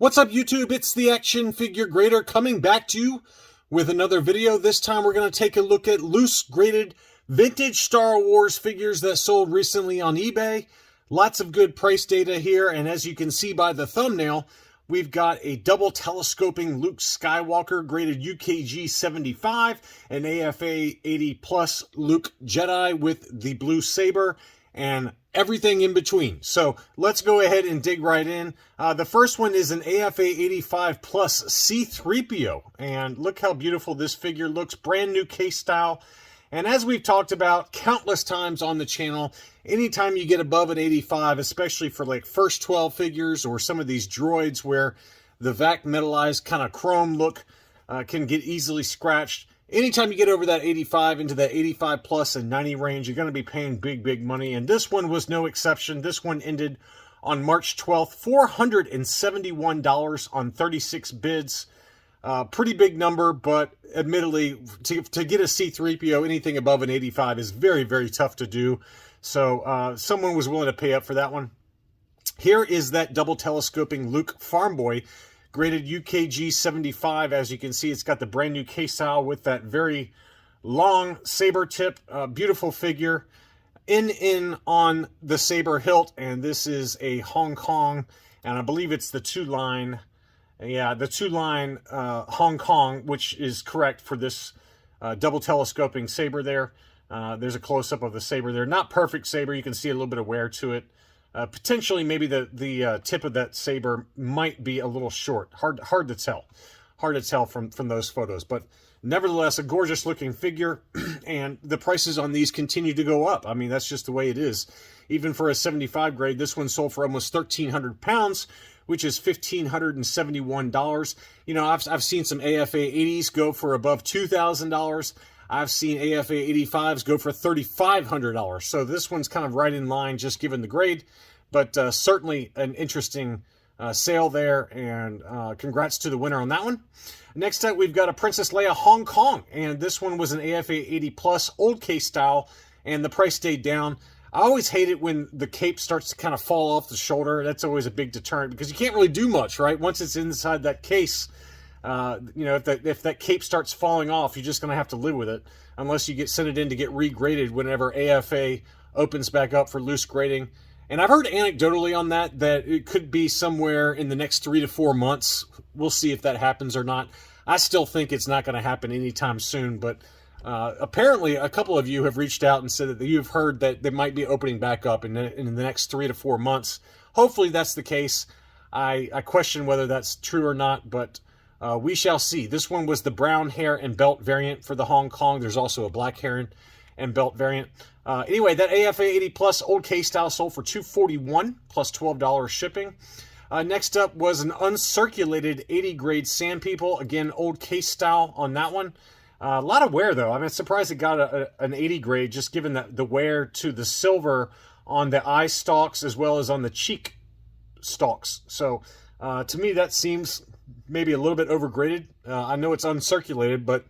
What's up, YouTube? It's the Action Figure Grader coming back to you with another video. This time we're going to take a look at loose graded vintage Star Wars figures that sold recently on eBay. Lots of good price data here, and as you can see by the thumbnail, we've got a double telescoping Luke Skywalker graded UKG 75, an AFA 80 plus Luke Jedi with the blue saber, and everything in between. So let's go ahead and dig right in. The first one is an AFA 85 plus C-3PO, and look how beautiful this figure looks, brand new case style. And as we've talked about countless times on the channel, anytime you get above an 85, especially for like first 12 figures or some of these droids where the vac metallized kind of chrome look can get easily scratched, anytime you get over that 85 into that 85 plus and 90 range, you're going to be paying big money. And this one was no exception. This one ended on March 12th, $471 on 36 bids. Pretty big number, but admittedly, to get a C-3PO, anything above an 85 is very tough to do. So someone was willing to pay up for that one. Here is that double telescoping Luke Farm Boy, graded UKG 75. As you can see, it's got the brand new case style with that very long saber tip. Beautiful figure. In on the saber hilt, and this is a Hong Kong, and I believe it's the two-line. Yeah, the two-line Hong Kong, which is correct for this double telescoping saber there. There's a close-up of the saber there. Not perfect saber. You can see a little bit of wear to it. Potentially, maybe the tip of that saber might be a little short. Hard to tell. Hard to tell from those photos. But nevertheless, a gorgeous-looking figure, and the prices on these continue to go up. I mean, that's just the way it is. Even for a 75 grade, this one sold for almost 1,300 pounds, which is $1,571. You know, I've seen some AFA 80s go for above $2,000. I've seen AFA 85s go for $3,500. So this one's kind of right in line, just given the grade, but certainly an interesting sale there, and congrats to the winner on that one. Next up, we've got a Princess Leia Hong Kong, and this one was an AFA 80 plus old case style, and the price stayed down. I always hate it when the cape starts to kind of fall off the shoulder. That's always a big deterrent because you can't really do much, right? Once it's inside that case, you know, if that cape starts falling off, you're just going to have to live with it unless you send it in to get regraded whenever AFA opens back up for loose grading. And I've heard anecdotally on that it could be somewhere in the next 3 to 4 months. We'll see if that happens or not. I still think it's not going to happen anytime soon, but apparently a couple of you have reached out and said that you've heard that they might be opening back up in the next 3 to 4 months. Hopefully that's the case. I question whether that's true or not, but we shall see. This one was the brown hair and belt variant for the Hong Kong. There's also a black hair and belt variant. Anyway, that AFA 80 plus old case style sold for $241 plus $12 shipping. Next up was an uncirculated 80 grade Sand People. Again, old case style on that one. A lot of wear, though. I mean, I'm surprised it got an 80 grade, just given the wear to the silver on the eye stalks as well as on the cheek stalks. So, to me, that seems maybe a little bit overgraded. I know it's uncirculated, but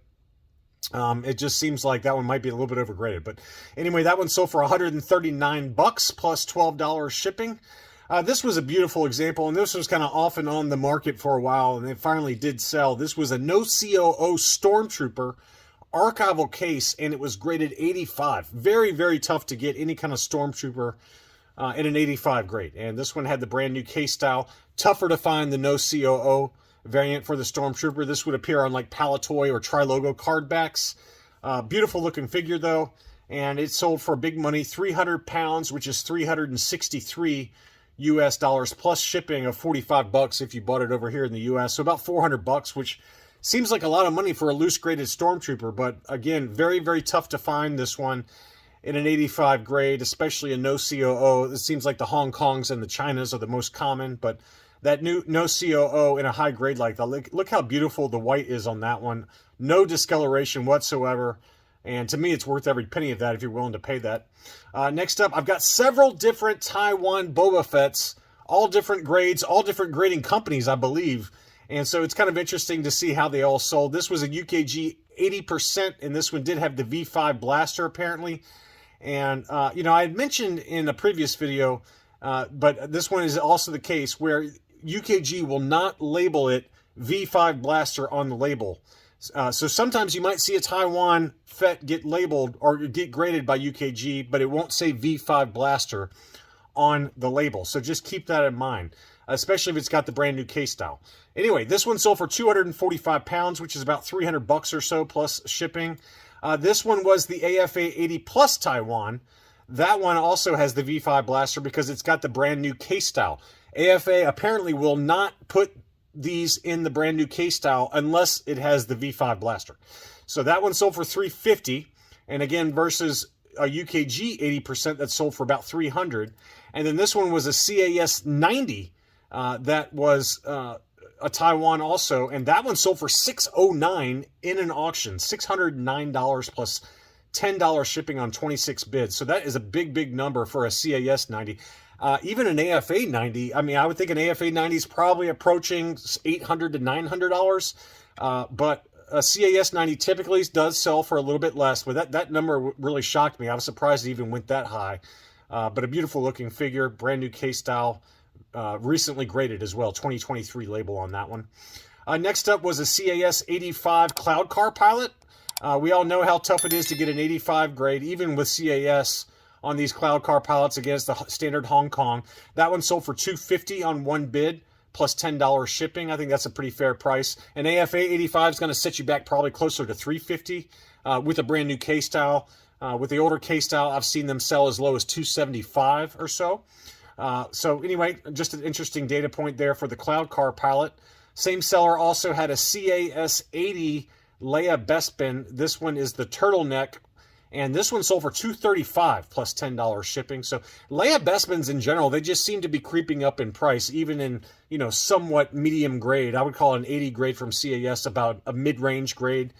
it just seems like that one might be a little bit overgraded. But anyway, that one sold for $139 plus $12 shipping. This was a beautiful example, and this was kind of off and on the market for a while, and it finally did sell. This was a no COO Stormtrooper archival case, and it was graded 85. Very tough to get any kind of Stormtrooper in an 85 grade. And this one had the brand new case style. Tougher to find the no COO variant for the Stormtrooper. This would appear on like Palatoy or Tri-Logo card backs. Beautiful looking figure though, and it sold for big money, 300 pounds, which is $363 US dollars plus shipping of $45 if you bought it over here in the US. So about $400, which seems like a lot of money for a loose graded Stormtrooper, but again, very tough to find this one in an 85 grade, especially a no COO. It seems like the Hong Kongs and the Chinas are the most common, but that new no COO in a high grade like that, look how beautiful the white is on that one. No discoloration whatsoever. And to me, it's worth every penny of that if you're willing to pay that. Next up, I've got several different Taiwan Boba Fetts, all different grades, all different grading companies, I believe. And so it's kind of interesting to see how they all sold. This was a UKG 80%, and this one did have the V5 blaster, apparently. And, you know, I had mentioned in a previous video, but this one is also the case where UKG will not label it V5 Blaster on the label. So sometimes you might see a Taiwan Fett get labeled or get graded by UKG, but it won't say V5 Blaster on the label. So just keep that in mind, especially if it's got the brand new case style. Anyway, this one sold for 245 pounds, which is about 300 bucks or so plus shipping. This one was the AFA 80 Plus Taiwan. That one also has the V5 Blaster because it's got the brand new case style. AFA apparently will not put these in the brand new case style unless it has the V5 Blaster. So that one sold for $350, and again versus a UKG 80% that sold for about $300. And then this one was a CAS 90 that was a Taiwan also, and that one sold for $609 in an auction, $609 plus $10 shipping on 26 bids. So that is a big number for a CAS 90. Even an AFA 90, I mean, I would think an AFA 90 is probably approaching $800 to $900, but a CAS 90 typically does sell for a little bit less, but that number really shocked me. I was surprised it even went that high, but a beautiful looking figure, brand new case style, recently graded as well, 2023 label on that one. Next up was a CAS 85 Cloud Car Pilot. We all know how tough it is to get an 85 grade, even with CAS on these Cloud Car Pilots against the standard Hong Kong. That one sold for $250 on one bid, plus $10 shipping. I think that's a pretty fair price. An AFA 85 is going to set you back probably closer to $350 with a brand new case style. With the older case style, I've seen them sell as low as $275 or so. So anyway, just an interesting data point there for the Cloud Car Pilot. Same seller also had a CAS 80 Leia Bespin. This one is the turtleneck, and this one sold for $235 plus $10 shipping. So Leia Bespins in general, they just seem to be creeping up in price, even in, you know, somewhat medium grade. I would call an 80 grade from CAS about a mid-range grade.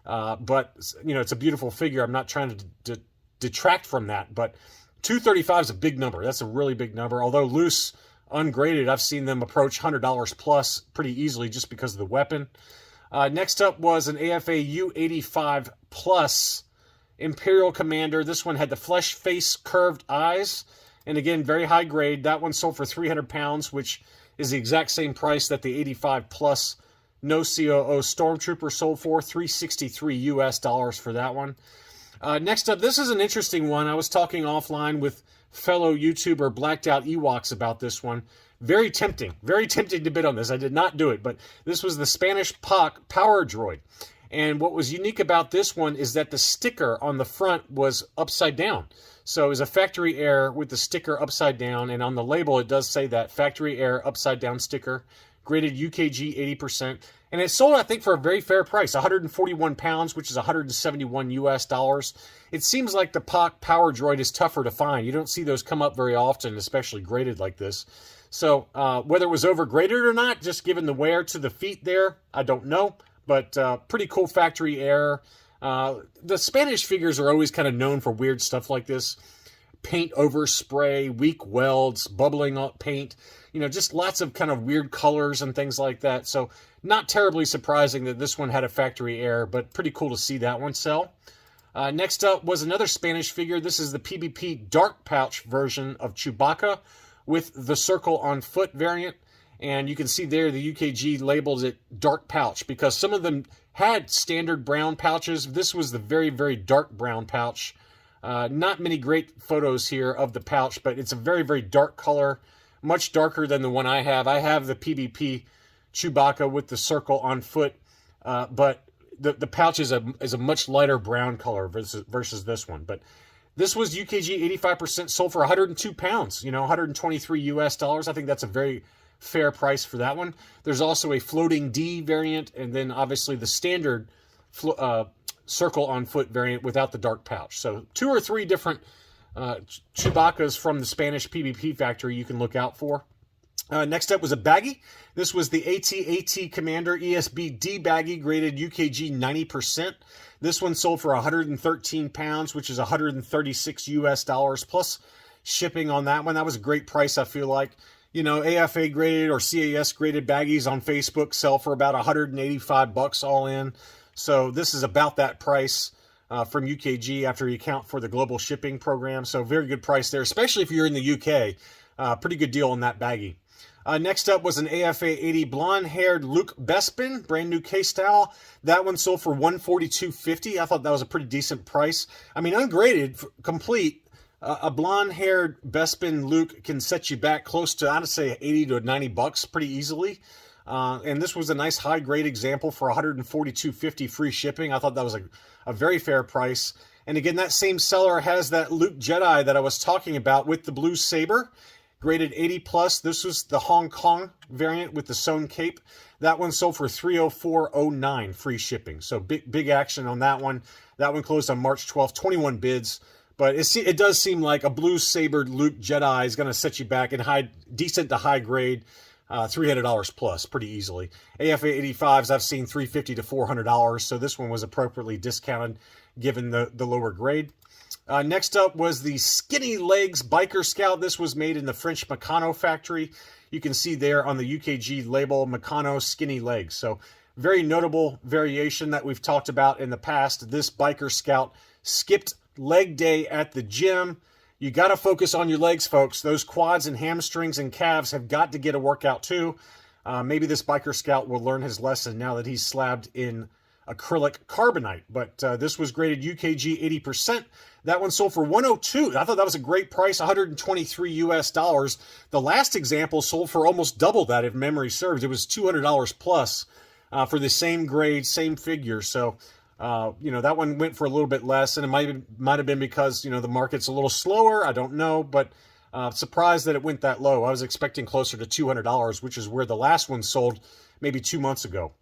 But, you know, it's a beautiful figure. I'm not trying to detract from that, but 235 is a big number. That's a really big number. Although loose, ungraded, I've seen them approach $100 plus pretty easily just because of the weapon. Next up was an AFA U85 Plus Imperial Commander. This one had the flesh face curved eyes, and again, very high grade. That one sold for 300 pounds, which is the exact same price that the 85 Plus no COO Stormtrooper sold for, $363 US for that one. Next up, this is an interesting one. I was talking offline with fellow YouTuber Blacked Out Ewoks about this one. Very tempting to bid on this. I did not do it, but this was the Spanish POC Power Droid. And what was unique about this one is that the sticker on the front was upside down. So it was a factory error with the sticker upside down, and on the label it does say that factory error upside down sticker, graded UKG 80%. And it sold, I think, for a very fair price, 141 pounds, which is 171 US. It seems like the POC Power Droid is tougher to find. You don't see those come up very often, especially graded like this. So whether it was overgraded or not, just given the wear to the feet there, I don't know. But pretty cool factory error. The Spanish figures are always kind of known for weird stuff like this. Paint overspray, weak welds, bubbling up paint. You know, just lots of kind of weird colors and things like that. So not terribly surprising that this one had a factory error, but pretty cool to see that one sell. Next up was another Spanish figure. This is the PBP Dark Pouch version of Chewbacca with the circle on foot variant. And you can see there the UKG labels it dark pouch because some of them had standard brown pouches. This was the very, very dark brown pouch. Not many great photos here of the pouch, but it's a very, very dark color, much darker than the one I have. I have the PBP Chewbacca with the circle on foot, but the pouch is a much lighter brown color versus this one. But this was UKG 85% sold for 102 pounds, you know, 123 US. I think that's a very fair price for that one. There's also a floating D variant, and then obviously the standard circle on foot variant without the dark pouch. So 2 or 3 different Chewbaccas from the Spanish PBP factory you can look out for. Next up was a baggie. This was the AT-AT Commander ESB D baggie, graded UKG 90%. This one sold for 113 pounds, which is 136 US dollars plus shipping on that one. That was a great price, I feel like. You know, AFA graded or CAS graded baggies on Facebook sell for about 185 bucks all in. So this is about that price from UKG after you account for the global shipping program. So very good price there, especially if you're in the UK. Pretty good deal on that baggie. Next up was an AFA 80 blonde-haired Luke Bespin, brand new case style. That one sold for $142.50. I thought that was a pretty decent price. I mean, ungraded, complete. A blonde-haired Bespin Luke can set you back close to, I'd say, 80 to 90 bucks pretty easily. And this was a nice high-grade example for $142.50 free shipping. I thought that was a very fair price. And again, that same seller has that Luke Jedi that I was talking about with the blue saber. Graded 80 plus. This was the Hong Kong variant with the sewn cape. That one sold for $304.09 free shipping. So big action on that one. That one closed on March 12th, 21 bids. But it does seem like a blue sabered Luke Jedi is going to set you back in decent to high grade, $300 plus pretty easily. AFA 85s I've seen $350 to $400. So this one was appropriately discounted given the lower grade. Next up was the Skinny Legs Biker Scout. This was made in the French Meccano factory. You can see there on the UKG label, Meccano Skinny Legs. So very notable variation that we've talked about in the past. This Biker Scout skipped leg day at the gym. You got to focus on your legs, folks. Those quads and hamstrings and calves have got to get a workout too. Maybe this Biker Scout will learn his lesson now that he's slabbed in acrylic carbonite. But this was graded UKG 80%. That one sold for $102. I thought that was a great price, $123 US. The last example sold for almost double that, if memory serves. It was $200 plus for the same grade, same figure. So, that one went for a little bit less, and it might have been because, the market's a little slower. I don't know, but surprised that it went that low. I was expecting closer to $200, which is where the last one sold maybe 2 months ago.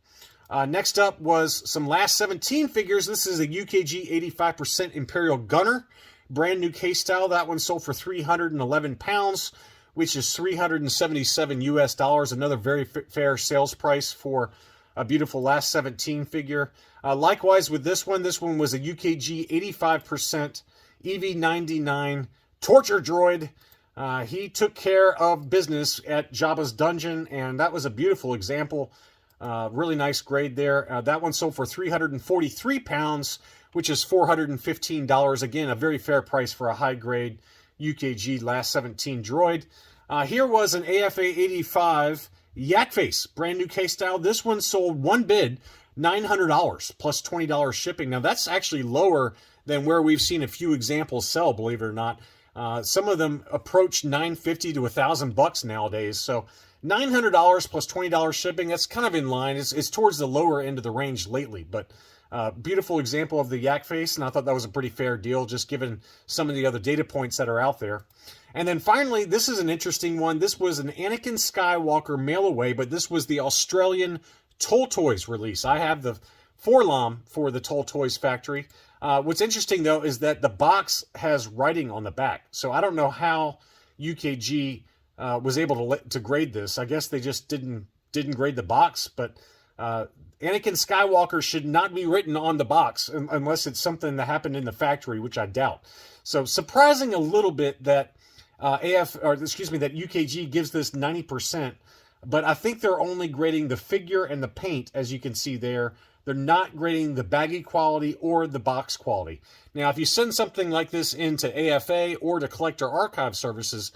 Next up was some last 17 figures. This is a UKG 85% Imperial Gunner, brand new case style. That one sold for 311 pounds, which is $377 US. Another very fair sales price for a beautiful last 17 figure. Likewise with this one was a UKG 85% EV99 Torture Droid. He took care of business at Jabba's dungeon, and that was a beautiful example. Really nice grade there. That one sold for 343 pounds, which is $415. Again, a very fair price for a high-grade UKG last 17 droid. Here was an AFA 85 Yak Face, brand new case style. This one sold one bid, $900 plus $20 shipping. Now, that's actually lower than where we've seen a few examples sell, believe it or not. Some of them approach $950 to $1,000 nowadays. So $900 plus $20 shipping, that's kind of in line. It's towards the lower end of the range lately, but beautiful example of the Yak Face, and I thought that was a pretty fair deal, just given some of the other data points that are out there. And then finally, this is an interesting one. This was an Anakin Skywalker mail away, but this was the Australian Toll Toys release. I have the Forlam for the Toll Toys factory. What's interesting, though, is that the box has writing on the back. So I don't know how UKG was able to grade this. I guess they just didn't grade the box, but Anakin Skywalker should not be written on the box unless it's something that happened in the factory, which I doubt. So surprising a little bit that that UKG gives this 90%, but I think they're only grading the figure and the paint, as you can see there. They're not grading the baggy quality or the box quality. Now, if you send something like this into AFA or to Collector Archive Services,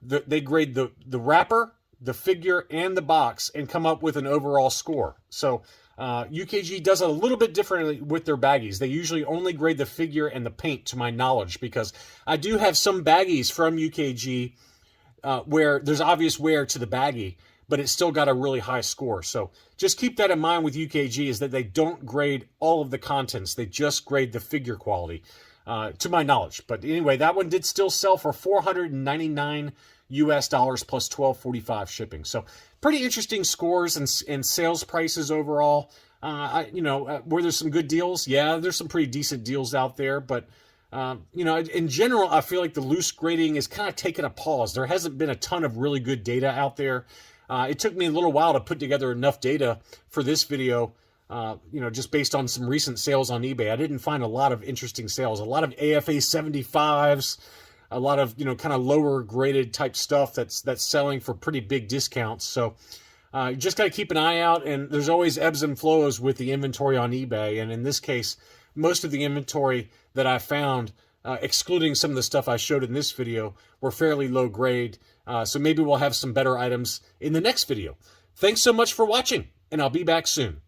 they grade the wrapper, the figure, and the box and come up with an overall score. So UKG does it a little bit differently with their baggies. They usually only grade the figure and the paint, to my knowledge, because I do have some baggies from UKG where there's obvious wear to the baggie, but it's still got a really high score. So just keep that in mind with UKG, is that they don't grade all of the contents. They just grade the figure quality, to my knowledge. But anyway, that one did still sell for $499 US plus $12.45 shipping. So pretty interesting scores and sales prices overall. Were there some good deals? Yeah, there's some pretty decent deals out there, but in general, I feel like the loose grading is kind of taking a pause. There hasn't been a ton of really good data out there. It took me a little while to put together enough data for this video, just based on some recent sales on eBay. I didn't find a lot of interesting sales, a lot of AFA 75s, a lot of, kind of lower graded type stuff that's selling for pretty big discounts. So you just got to keep an eye out, and there's always ebbs and flows with the inventory on eBay. And in this case, most of the inventory that I found excluding some of the stuff I showed in this video, were fairly low grade. So maybe we'll have some better items in the next video. Thanks so much for watching, and I'll be back soon.